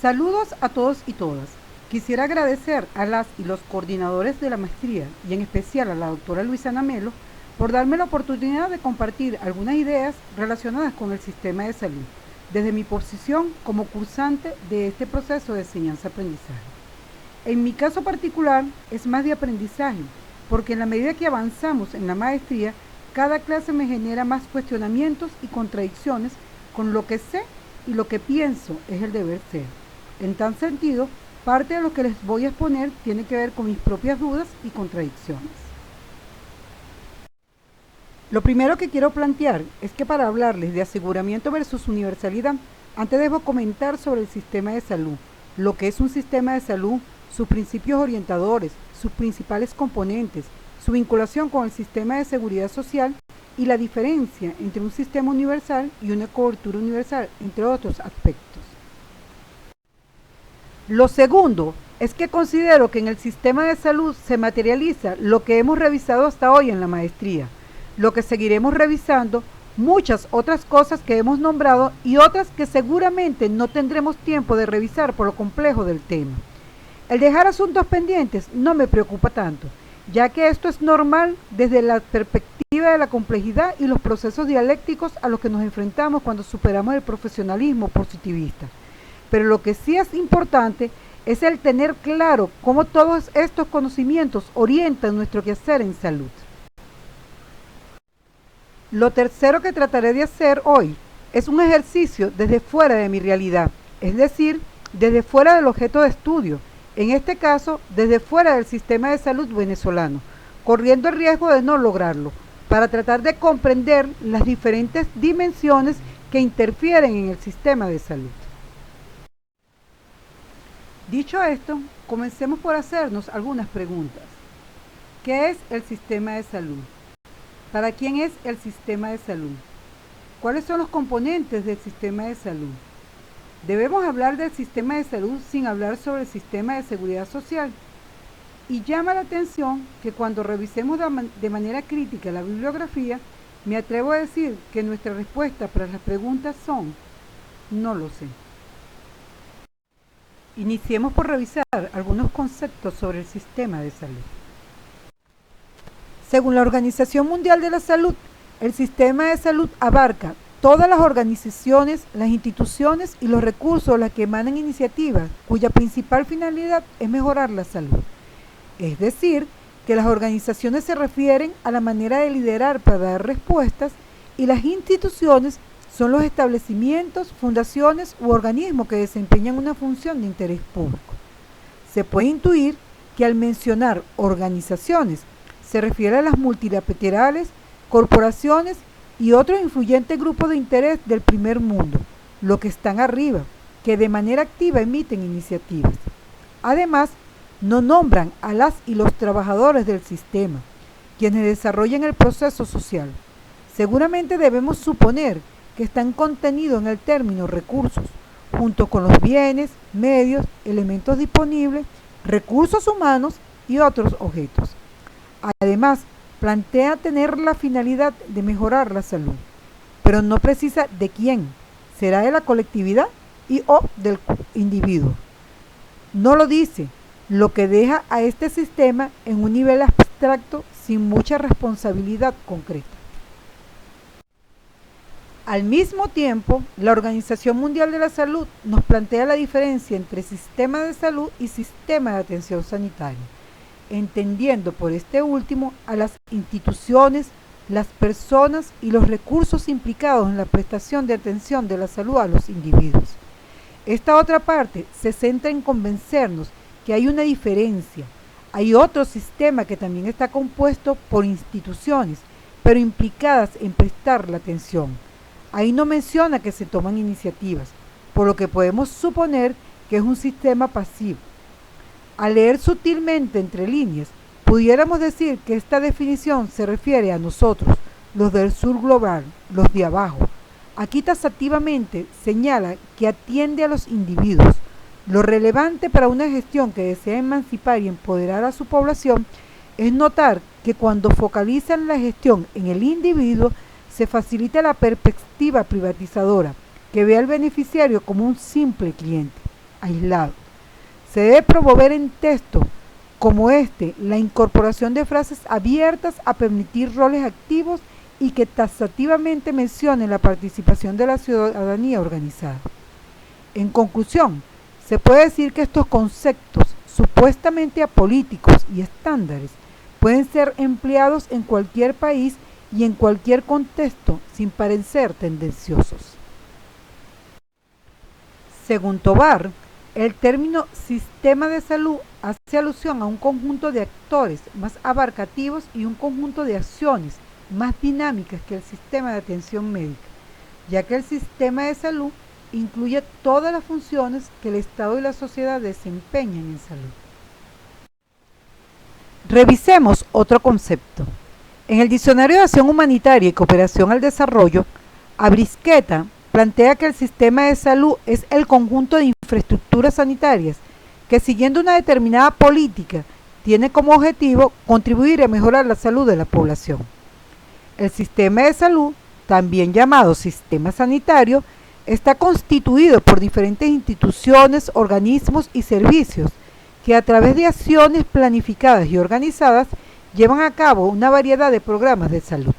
Saludos a todos y todas. Quisiera agradecer a las y los coordinadores de la maestría y en especial a la doctora Luisana Melo por darme la oportunidad de compartir algunas ideas relacionadas con el sistema de salud, desde mi posición como cursante de este proceso de enseñanza-aprendizaje. En mi caso particular es más de aprendizaje, porque en la medida que avanzamos en la maestría, cada clase me genera más cuestionamientos y contradicciones con lo que sé y lo que pienso es el deber ser. En tal sentido, parte de lo que les voy a exponer tiene que ver con mis propias dudas y contradicciones. Lo primero que quiero plantear es que para hablarles de aseguramiento versus universalidad, antes debo comentar sobre el sistema de salud, lo que es un sistema de salud, sus principios orientadores, sus principales componentes, su vinculación con el sistema de seguridad social y la diferencia entre un sistema universal y una cobertura universal, entre otros aspectos. Lo segundo es que considero que en el sistema de salud se materializa lo que hemos revisado hasta hoy en la maestría, lo que seguiremos revisando, muchas otras cosas que hemos nombrado y otras que seguramente no tendremos tiempo de revisar por lo complejo del tema. El dejar asuntos pendientes no me preocupa tanto, ya que esto es normal desde la perspectiva de la complejidad y los procesos dialécticos a los que nos enfrentamos cuando superamos el profesionalismo positivista. Pero lo que sí es importante es el tener claro cómo todos estos conocimientos orientan nuestro quehacer en salud. Lo tercero que trataré de hacer hoy es un ejercicio desde fuera de mi realidad, es decir, desde fuera del objeto de estudio, en este caso, desde fuera del sistema de salud venezolano, corriendo el riesgo de no lograrlo, para tratar de comprender las diferentes dimensiones que interfieren en el sistema de salud. Dicho esto, comencemos por hacernos algunas preguntas. ¿Qué es el sistema de salud? ¿Para quién es el sistema de salud? ¿Cuáles son los componentes del sistema de salud? Debemos hablar del sistema de salud sin hablar sobre el sistema de seguridad social. Y llama la atención que cuando revisemos de manera crítica la bibliografía, me atrevo a decir que nuestra respuesta para las preguntas son: no lo sé. Iniciemos por revisar algunos conceptos sobre el sistema de salud. Según la Organización Mundial de la Salud, el sistema de salud abarca todas las organizaciones, las instituciones y los recursos a las que emanan iniciativas cuya principal finalidad es mejorar la salud. Es decir, que las organizaciones se refieren a la manera de liderar para dar respuestas y las instituciones son los establecimientos, fundaciones u organismos que desempeñan una función de interés público. Se puede intuir que al mencionar organizaciones se refiere a las multilaterales, corporaciones y otros influyentes grupos de interés del primer mundo, los que están arriba, que de manera activa emiten iniciativas. Además, no nombran a las y los trabajadores del sistema, quienes desarrollan el proceso social. Seguramente debemos suponer que están contenidos en el término recursos, junto con los bienes, medios, elementos disponibles, recursos humanos y otros objetos. Además, plantea tener la finalidad de mejorar la salud, pero no precisa de quién, será de la colectividad o del individuo. No lo dice, lo que deja a este sistema en un nivel abstracto sin mucha responsabilidad concreta. Al mismo tiempo, la Organización Mundial de la Salud nos plantea la diferencia entre sistema de salud y sistema de atención sanitaria, entendiendo por este último a las instituciones, las personas y los recursos implicados en la prestación de atención de la salud a los individuos. Esta otra parte se centra en convencernos que hay una diferencia. Hay otro sistema que también está compuesto por instituciones, pero implicadas en prestar la atención. Ahí no menciona que se toman iniciativas, por lo que podemos suponer que es un sistema pasivo. Al leer sutilmente entre líneas, pudiéramos decir que esta definición se refiere a nosotros, los del sur global, los de abajo. Aquí taxativamente señala que atiende a los individuos. Lo relevante para una gestión que desea emancipar y empoderar a su población es notar que cuando focalizan la gestión en el individuo, se facilita la perspectiva privatizadora, que ve al beneficiario como un simple cliente. aislado. Se debe promover en texto como este la incorporación de frases abiertas a permitir roles activos y que taxativamente mencionen la participación de la ciudadanía organizada. En conclusión, se puede decir que estos conceptos supuestamente apolíticos y estándares pueden ser empleados en cualquier país y en cualquier contexto sin parecer tendenciosos. Según Tovar, el término sistema de salud hace alusión a un conjunto de actores más abarcativos y un conjunto de acciones más dinámicas que el sistema de atención médica, ya que el sistema de salud incluye todas las funciones que el Estado y la sociedad desempeñan en salud. Revisemos otro concepto. En el Diccionario de Acción Humanitaria y Cooperación al Desarrollo, Abrisqueta plantea que el sistema de salud es el conjunto de infraestructuras sanitarias que, siguiendo una determinada política, tiene como objetivo contribuir a mejorar la salud de la población. El sistema de salud, también llamado sistema sanitario, está constituido por diferentes instituciones, organismos y servicios que a través de acciones planificadas y organizadas llevan a cabo una variedad de programas de salud.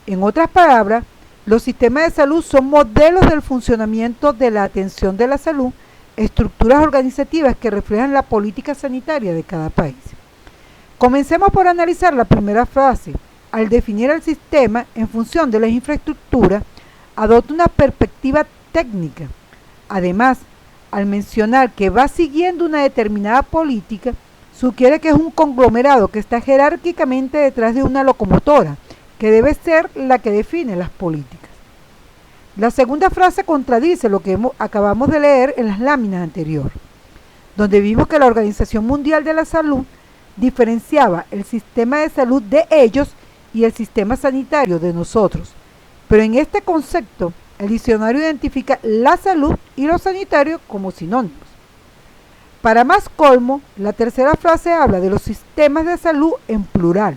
En otras palabras, los sistemas de salud son modelos del funcionamiento de la atención de la salud, estructuras organizativas que reflejan la política sanitaria de cada país. Comencemos por analizar la primera frase. Al definir el sistema en función de las infraestructuras, adopta una perspectiva técnica. Además, al mencionar que va siguiendo una determinada política, sugiere que es un conglomerado que está jerárquicamente detrás de una locomotora, que debe ser la que define las políticas. La segunda frase contradice lo que acabamos de leer en las láminas anteriores, donde vimos que la Organización Mundial de la Salud diferenciaba el sistema de salud de ellos y el sistema sanitario de nosotros. Pero en este concepto, el diccionario identifica la salud y lo sanitario como sinónimos. Para más colmo, la tercera frase habla de los sistemas de salud en plural,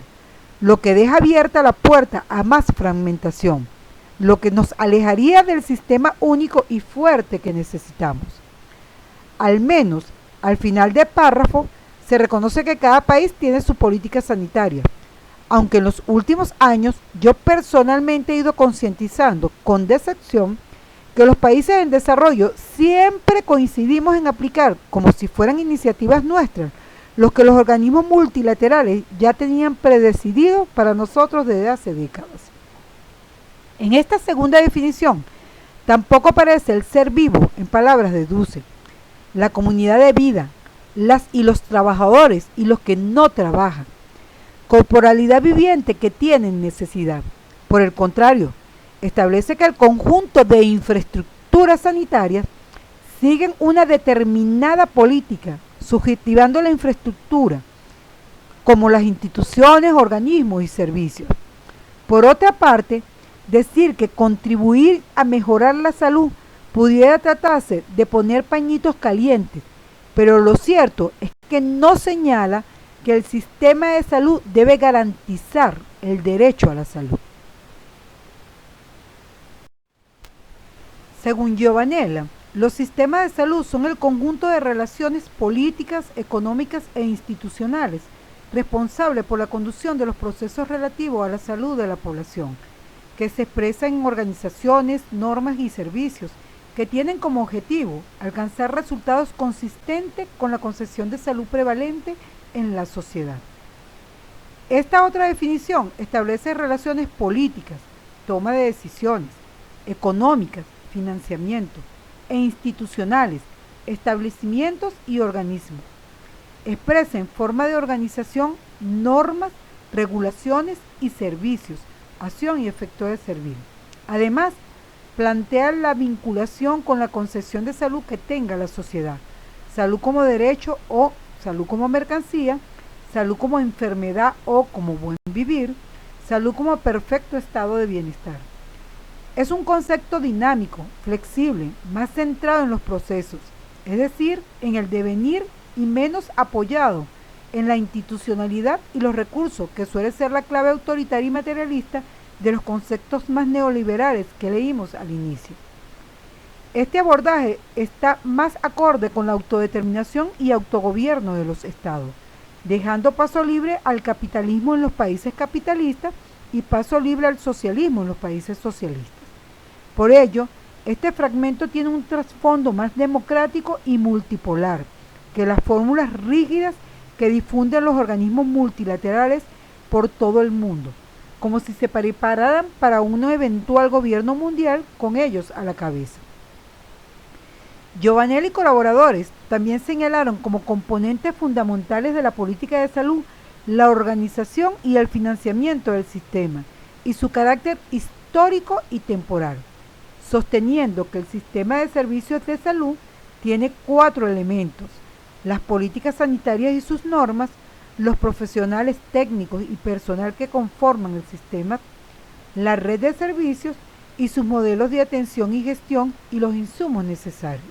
lo que deja abierta la puerta a más fragmentación, lo que nos alejaría del sistema único y fuerte que necesitamos. Al menos, al final del párrafo, se reconoce que cada país tiene su política sanitaria, aunque en los últimos años yo personalmente he ido concientizando con decepción que los países en desarrollo siempre coincidimos en aplicar, como si fueran iniciativas nuestras, lo que los organismos multilaterales ya tenían predecidido para nosotros desde hace décadas. En esta segunda definición, tampoco aparece el ser vivo, en palabras de Dussel, la comunidad de vida, las y los trabajadores y los que no trabajan, corporalidad viviente que tienen necesidad. Por el contrario, establece que el conjunto de infraestructuras sanitarias siguen una determinada política, subjetivando la infraestructura, como las instituciones, organismos y servicios. Por otra parte, decir que contribuir a mejorar la salud pudiera tratarse de poner pañitos calientes, pero lo cierto es que no señala que el sistema de salud debe garantizar el derecho a la salud. Según Giovanella, los sistemas de salud son el conjunto de relaciones políticas, económicas e institucionales responsables por la conducción de los procesos relativos a la salud de la población, que se expresan en organizaciones, normas y servicios que tienen como objetivo alcanzar resultados consistentes con la concepción de salud prevalente en la sociedad. Esta otra definición establece relaciones políticas, toma de decisiones, económicas, financiamiento, e institucionales, establecimientos y organismos. Expresa en forma de organización normas, regulaciones y servicios, acción y efecto de servir. Además, plantea la vinculación con la concepción de salud que tenga la sociedad, salud como derecho o salud como mercancía, salud como enfermedad o como buen vivir, salud como perfecto estado de bienestar. Es un concepto dinámico, flexible, más centrado en los procesos, es decir, en el devenir y menos apoyado en la institucionalidad y los recursos, que suele ser la clave autoritaria y materialista de los conceptos más neoliberales que leímos al inicio. Este abordaje está más acorde con la autodeterminación y autogobierno de los estados, dejando paso libre al capitalismo en los países capitalistas y paso libre al socialismo en los países socialistas. Por ello, este fragmento tiene un trasfondo más democrático y multipolar que las fórmulas rígidas que difunden los organismos multilaterales por todo el mundo, como si se prepararan para un eventual gobierno mundial con ellos a la cabeza. Giovanelli y colaboradores también señalaron como componentes fundamentales de la política de salud la organización y el financiamiento del sistema y su carácter histórico y temporal, sosteniendo que el sistema de servicios de salud tiene 4 elementos: las políticas sanitarias y sus normas, los profesionales técnicos y personal que conforman el sistema, la red de servicios y sus modelos de atención y gestión y los insumos necesarios.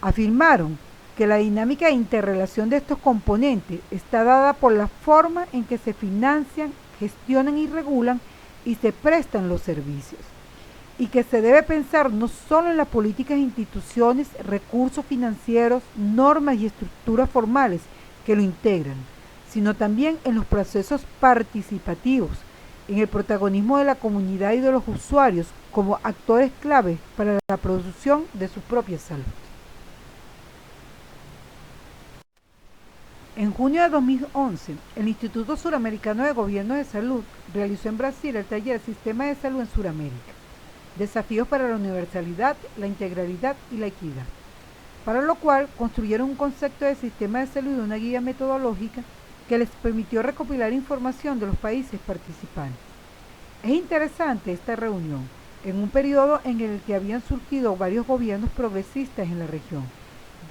Afirmaron que la dinámica de interrelación de estos componentes está dada por la forma en que se financian, gestionan y regulan y se prestan los servicios, y que se debe pensar no solo en las políticas e instituciones, recursos financieros, normas y estructuras formales que lo integran, sino también en los procesos participativos, en el protagonismo de la comunidad y de los usuarios como actores clave para la producción de su propia salud. En junio de 2011, el Instituto Suramericano de Gobierno de Salud realizó en Brasil el taller Sistema de Salud en Suramérica, desafíos para la universalidad, la integralidad y la equidad, para lo cual construyeron un concepto de sistema de salud y una guía metodológica que les permitió recopilar información de los países participantes. Es interesante esta reunión, en un periodo en el que habían surgido varios gobiernos progresistas en la región,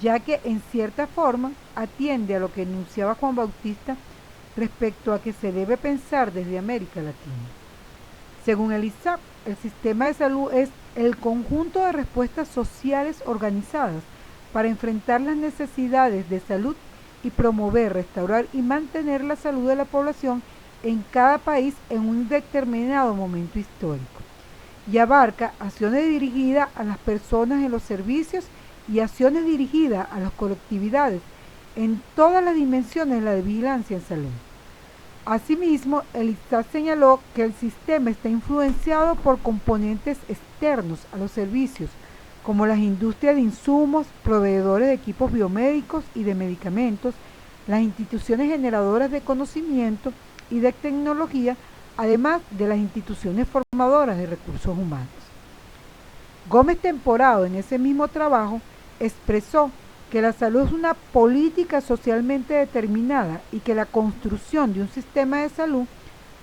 ya que en cierta forma atiende a lo que enunciaba Juan Bautista respecto a que se debe pensar desde América Latina. Según el ISAP, el sistema de salud es el conjunto de respuestas sociales organizadas para enfrentar las necesidades de salud y promover, restaurar y mantener la salud de la población en cada país en un determinado momento histórico, y abarca acciones dirigidas a las personas en los servicios y acciones dirigidas a las colectividades en todas las dimensiones de la vigilancia en salud. Asimismo, el ISAP señaló que el sistema está influenciado por componentes externos a los servicios, como las industrias de insumos, proveedores de equipos biomédicos y de medicamentos, las instituciones generadoras de conocimiento y de tecnología, además de las instituciones formadoras de recursos humanos. Gómez Temporado, en ese mismo trabajo, expresó que la salud es una política socialmente determinada y que la construcción de un sistema de salud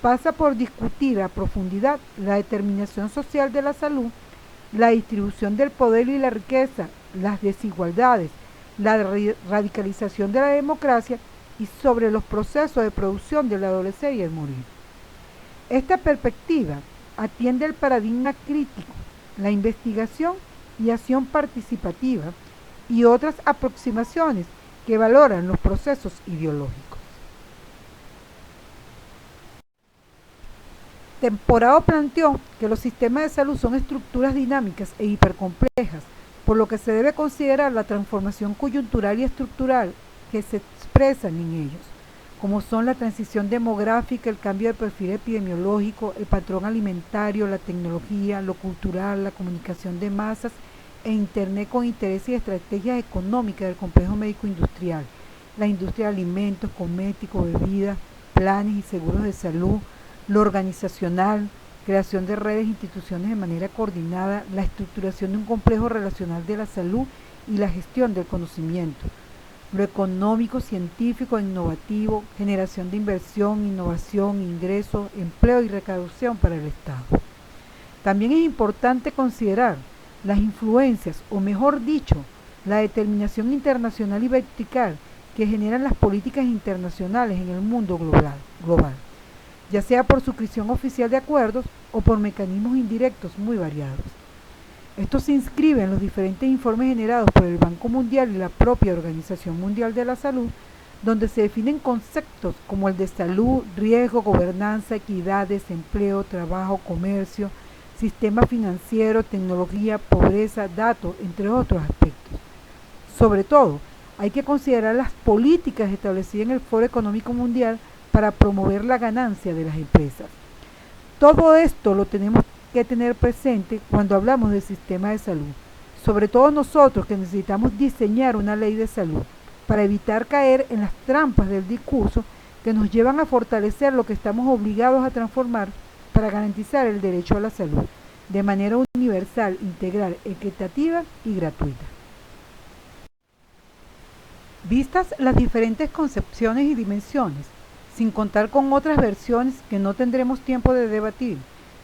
pasa por discutir a profundidad la determinación social de la salud, la distribución del poder y la riqueza, las desigualdades, la radicalización de la democracia y sobre los procesos de producción del adolecer y el morir. Esta perspectiva atiende el paradigma crítico, la investigación y acción participativa y otras aproximaciones que valoran los procesos ideológicos. Temporado planteó que los sistemas de salud son estructuras dinámicas e hipercomplejas, por lo que se debe considerar la transformación coyuntural y estructural que se expresan en ellos, como son la transición demográfica, el cambio de perfil epidemiológico, el patrón alimentario, la tecnología, lo cultural, la comunicación de masas e Internet con intereses y estrategias económicas del complejo médico-industrial, la industria de alimentos, cosméticos, bebidas, planes y seguros de salud, lo organizacional, creación de redes e instituciones de manera coordinada, la estructuración de un complejo relacional de la salud y la gestión del conocimiento, lo económico, científico e innovativo, generación de inversión, innovación, ingreso, empleo y recaudación para el Estado. También es importante considerar las influencias, o mejor dicho, la determinación internacional y vertical que generan las políticas internacionales en el mundo global, ya sea por suscripción oficial de acuerdos o por mecanismos indirectos muy variados. Esto se inscribe en los diferentes informes generados por el Banco Mundial y la propia Organización Mundial de la Salud, donde se definen conceptos como el de salud, riesgo, gobernanza, equidad, desempleo, trabajo, comercio, sistema financiero, tecnología, pobreza, datos, entre otros aspectos. Sobre todo, hay que considerar las políticas establecidas en el Foro Económico Mundial para promover la ganancia de las empresas. Todo esto lo tenemos que tener presente cuando hablamos del sistema de salud, sobre todo nosotros que necesitamos diseñar una ley de salud para evitar caer en las trampas del discurso que nos llevan a fortalecer lo que estamos obligados a transformar para garantizar el derecho a la salud de manera universal, integral, equitativa y gratuita. Vistas las diferentes concepciones y dimensiones, sin contar con otras versiones que no tendremos tiempo de debatir,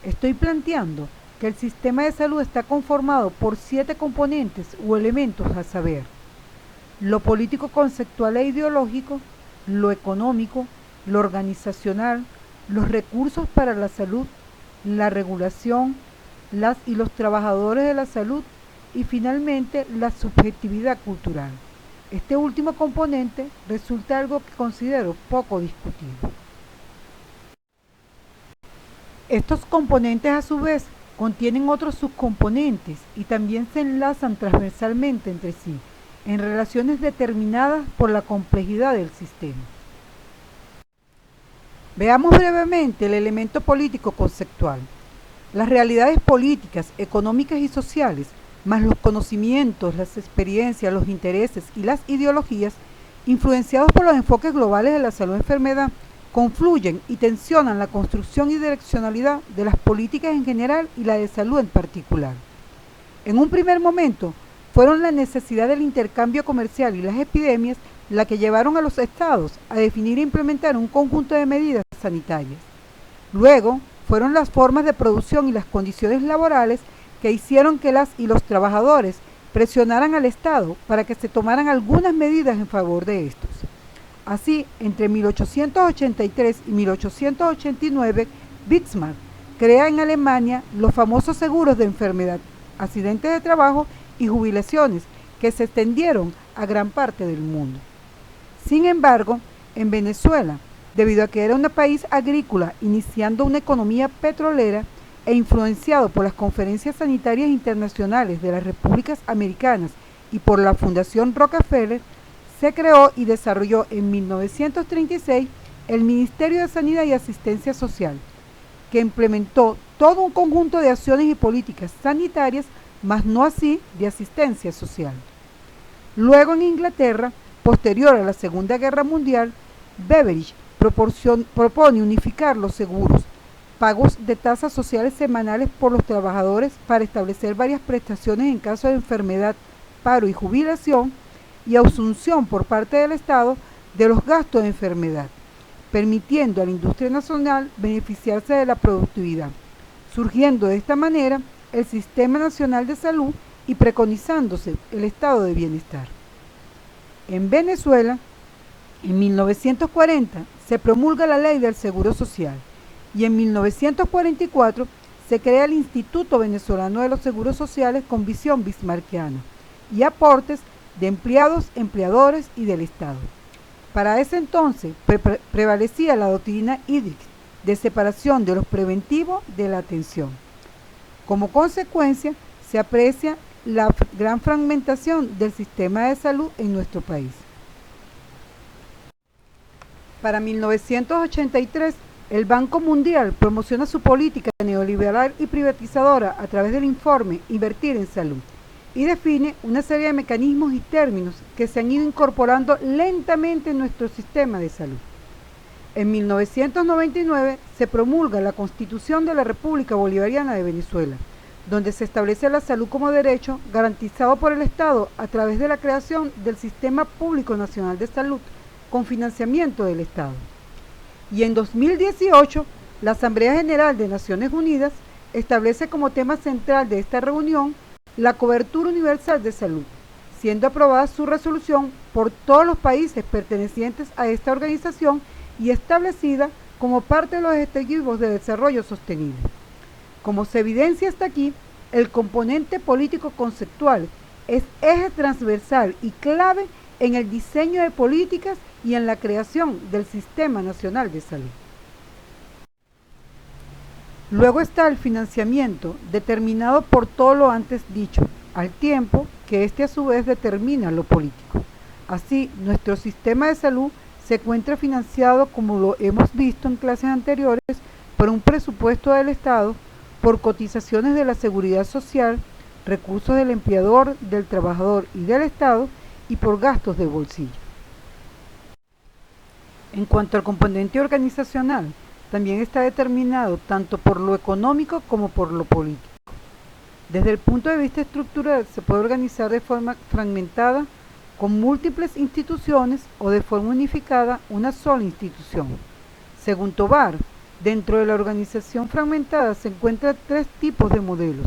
estoy planteando que el sistema de salud está conformado por 7 componentes o elementos a saber: lo político, conceptual e ideológico, lo económico, lo organizacional, los recursos para la salud, la regulación, las y los trabajadores de la salud y finalmente la subjetividad cultural. Este último componente resulta algo que considero poco discutido. Estos componentes a su vez contienen otros subcomponentes y también se enlazan transversalmente entre sí, en relaciones determinadas por la complejidad del sistema. Veamos brevemente el elemento político conceptual. Las realidades políticas, económicas y sociales, más los conocimientos, las experiencias, los intereses y las ideologías, influenciados por los enfoques globales de la salud-enfermedad, confluyen y tensionan la construcción y direccionalidad de las políticas en general y la de salud en particular. En un primer momento, fueron la necesidad del intercambio comercial y las epidemias la que llevaron a los estados a definir e implementar un conjunto de medidas sanitarias. Luego, fueron las formas de producción y las condiciones laborales que hicieron que las y los trabajadores presionaran al Estado para que se tomaran algunas medidas en favor de estos. Así, entre 1883 y 1889, Bismarck crea en Alemania los famosos seguros de enfermedad, accidentes de trabajo y jubilaciones, que se extendieron a gran parte del mundo. Sin embargo, en Venezuela, debido a que era un país agrícola iniciando una economía petrolera e influenciado por las conferencias sanitarias internacionales de las repúblicas americanas y por la Fundación Rockefeller, se creó y desarrolló en 1936 el Ministerio de Sanidad y Asistencia Social, que implementó todo un conjunto de acciones y políticas sanitarias, mas no así de asistencia social. Luego en Inglaterra, posterior a la Segunda Guerra Mundial, Beveridge propone unificar los seguros, pagos de tasas sociales semanales por los trabajadores para establecer varias prestaciones en caso de enfermedad, paro y jubilación, y asunción por parte del Estado de los gastos de enfermedad, permitiendo a la industria nacional beneficiarse de la productividad, surgiendo de esta manera el Sistema Nacional de Salud y preconizándose el estado de bienestar. En Venezuela, en 1940 se promulga la Ley del Seguro Social y en 1944 se crea el Instituto Venezolano de los Seguros Sociales con visión bismarckiana y aportes de empleados, empleadores y del Estado. Para ese entonces prevalecía la doctrina Idrix de separación de los preventivos de la atención. Como consecuencia, se aprecia la gran fragmentación del sistema de salud en nuestro país. Para 1983, el Banco Mundial promociona su política neoliberal y privatizadora a través del informe Invertir en Salud y define una serie de mecanismos y términos que se han ido incorporando lentamente en nuestro sistema de salud. En 1999 se promulga la Constitución de la República Bolivariana de Venezuela, donde se establece la salud como derecho garantizado por el Estado a través de la creación del Sistema Público Nacional de Salud con financiamiento del Estado. Y en 2018, la Asamblea General de Naciones Unidas establece como tema central de esta reunión la cobertura universal de salud, siendo aprobada su resolución por todos los países pertenecientes a esta organización y establecida como parte de los objetivos de desarrollo sostenible. Como se evidencia hasta aquí, el componente político conceptual es eje transversal y clave en el diseño de políticas y en la creación del Sistema Nacional de Salud. Luego está el financiamiento, determinado por todo lo antes dicho, al tiempo que este a su vez determina lo político. Así, nuestro sistema de salud se encuentra financiado, como lo hemos visto en clases anteriores, por un presupuesto del Estado, por cotizaciones de la Seguridad Social, recursos del empleador, del trabajador y del Estado, y por gastos de bolsillo. En cuanto al componente organizacional, también está determinado tanto por lo económico como por lo político. Desde el punto de vista estructural, se puede organizar de forma fragmentada, con múltiples instituciones, o de forma unificada, una sola institución. Según Tovar, dentro de la organización fragmentada se encuentran tres tipos de modelos: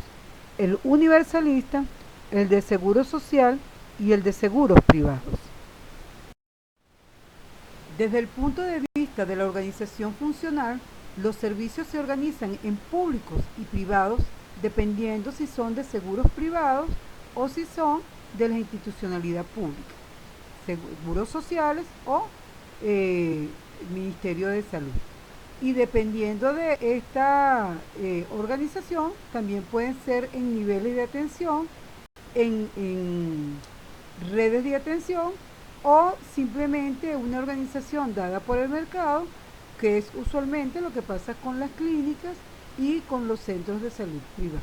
el universalista, el de seguro social y el de seguros privados. Desde el punto de vista de la organización funcional, los servicios se organizan en públicos y privados dependiendo si son de seguros privados o si son de la institucionalidad pública, seguros sociales o Ministerio de Salud. Y dependiendo de esta organización, también pueden ser en niveles de atención, en redes de atención, o simplemente una organización dada por el mercado, que es usualmente lo que pasa con las clínicas y con los centros de salud privados.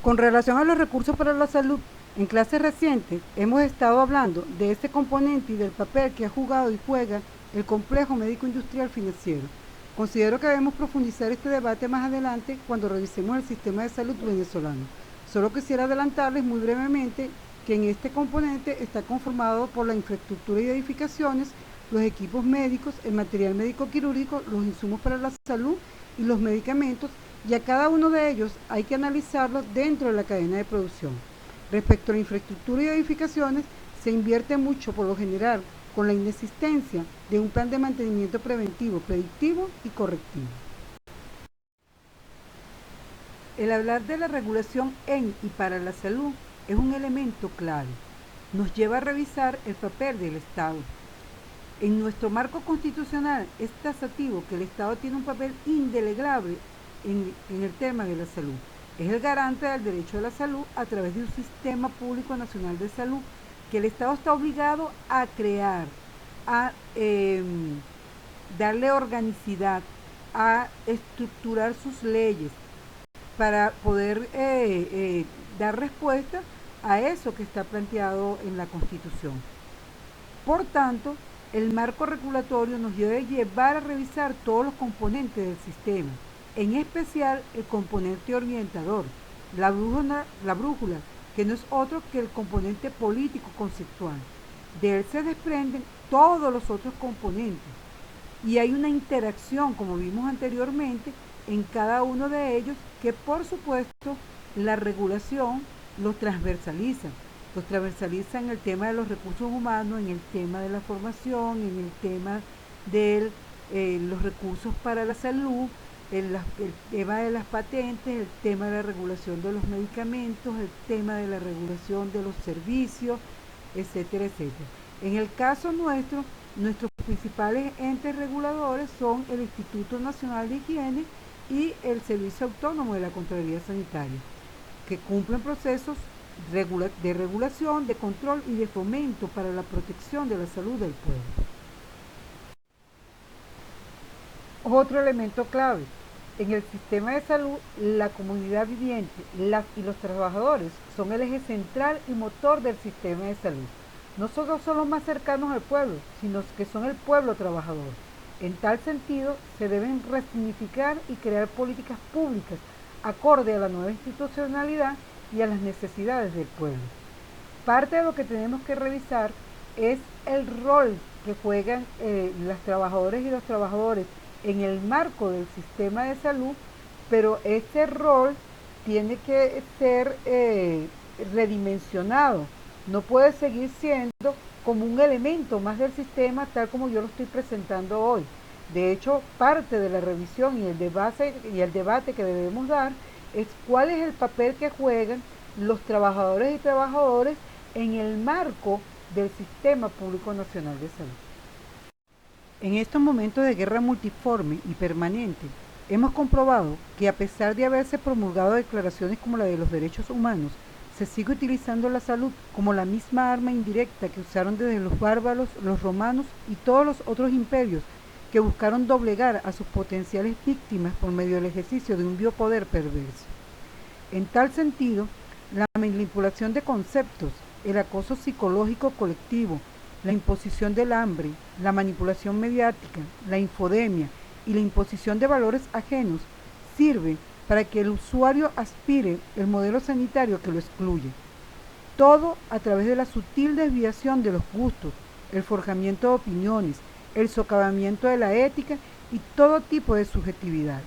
Con relación a los recursos para la salud, en clases recientes hemos estado hablando de este componente y del papel que ha jugado y juega el complejo médico-industrial financiero. Considero que debemos profundizar este debate más adelante cuando revisemos el sistema de salud venezolano. Solo quisiera adelantarles muy brevemente que en este componente está conformado por la infraestructura y edificaciones, los equipos médicos, el material médico quirúrgico, los insumos para la salud y los medicamentos, y a cada uno de ellos hay que analizarlo dentro de la cadena de producción. Respecto a la infraestructura y edificaciones, se invierte mucho por lo general con la inexistencia de un plan de mantenimiento preventivo, predictivo y correctivo. El hablar de la regulación en y para la salud es un elemento clave. Nos lleva a revisar el papel del Estado. En nuestro marco constitucional es taxativo que el Estado tiene un papel indelegable en el tema de la salud. Es el garante del derecho a la salud a través de un sistema público nacional de salud que el Estado está obligado a crear, a darle organicidad, a estructurar sus leyes para poder dar respuesta a eso que está planteado en la Constitución. Por tanto, el marco regulatorio nos debe llevar a revisar todos los componentes del sistema, en especial el componente orientador, la brújula, que no es otro que el componente político conceptual. De él se desprenden todos los otros componentes y hay una interacción, como vimos anteriormente, en cada uno de ellos, que por supuesto la regulación los transversaliza en el tema de los recursos humanos, en el tema de la formación, en el tema de los recursos para la salud, el tema de las patentes, el tema de la regulación de los medicamentos, el tema de la regulación de los servicios, etcétera, etcétera. En el caso nuestro, nuestros principales entes reguladores son el Instituto Nacional de Higiene y el Servicio Autónomo de la Contraloría Sanitaria, que cumplen procesos de regulación, de control y de fomento para la protección de la salud del pueblo. Otro elemento clave: en el sistema de salud, la comunidad viviente y los trabajadores son el eje central y motor del sistema de salud. No solo son los más cercanos al pueblo, sino que son el pueblo trabajador. En tal sentido, se deben resignificar y crear políticas públicas acorde a la nueva institucionalidad y a las necesidades del pueblo. Parte de lo que tenemos que revisar es el rol que juegan las trabajadoras y los trabajadores en el marco del sistema de salud, pero ese rol tiene que ser redimensionado. No puede seguir siendo como un elemento más del sistema tal como yo lo estoy presentando hoy. De hecho, parte de la revisión y el debate que debemos dar es cuál es el papel que juegan los trabajadores y trabajadoras en el marco del Sistema Público Nacional de Salud. En estos momentos de guerra multiforme y permanente, Hemos comprobado que a pesar de haberse promulgado declaraciones como la de los derechos humanos, se sigue utilizando la salud como la misma arma indirecta que usaron desde los bárbaros, los romanos y todos los otros imperios que buscaron doblegar a sus potenciales víctimas por medio del ejercicio de un biopoder perverso. En tal sentido, la manipulación de conceptos, el acoso psicológico colectivo, la imposición del hambre, la manipulación mediática, la infodemia y la imposición de valores ajenos sirve para que el usuario aspire el modelo sanitario que lo excluye. Todo a través de la sutil desviación de los gustos, el forjamiento de opiniones, el socavamiento de la ética y todo tipo de subjetividad.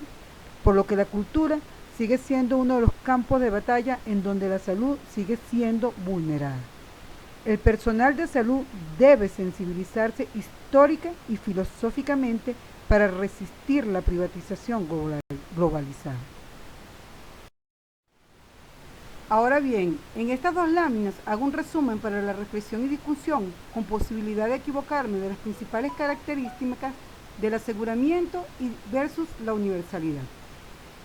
Por lo que la cultura sigue siendo uno de los campos de batalla en donde la salud sigue siendo vulnerada. El personal de salud debe sensibilizarse histórica y filosóficamente para resistir la privatización globalizada. Ahora bien, en estas dos láminas hago un resumen para la reflexión y discusión, con posibilidad de equivocarme, de las principales características del aseguramiento versus la universalidad.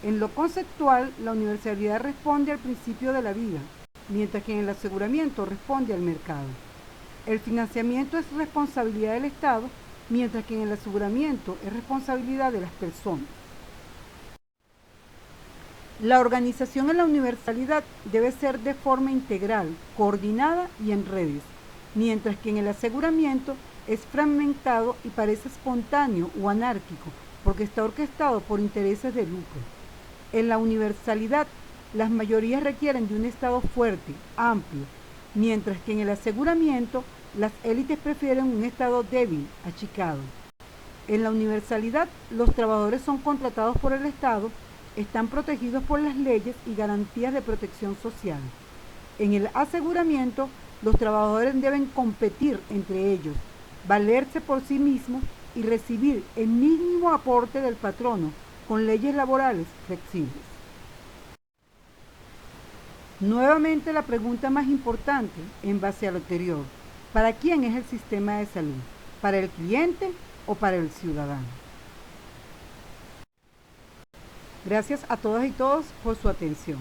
En lo conceptual, la universalidad responde al principio de la vida, mientras que en el aseguramiento responde al mercado. El financiamiento es responsabilidad del Estado, mientras que en el aseguramiento es responsabilidad de las personas. La organización en la universalidad debe ser de forma integral, coordinada y en redes, mientras que en el aseguramiento es fragmentado y parece espontáneo o anárquico, porque está orquestado por intereses de lucro. En la universalidad, las mayorías requieren de un Estado fuerte, amplio, mientras que en el aseguramiento, las élites prefieren un Estado débil, achicado. En la universalidad, los trabajadores son contratados por el Estado, están protegidos por las leyes y garantías de protección social. En el aseguramiento, los trabajadores deben competir entre ellos, valerse por sí mismos y recibir el mínimo aporte del patrono con leyes laborales flexibles. Nuevamente la pregunta más importante en base a lo anterior: ¿para quién es el sistema de salud? ¿Para el cliente o para el ciudadano? Gracias a todas y todos por su atención.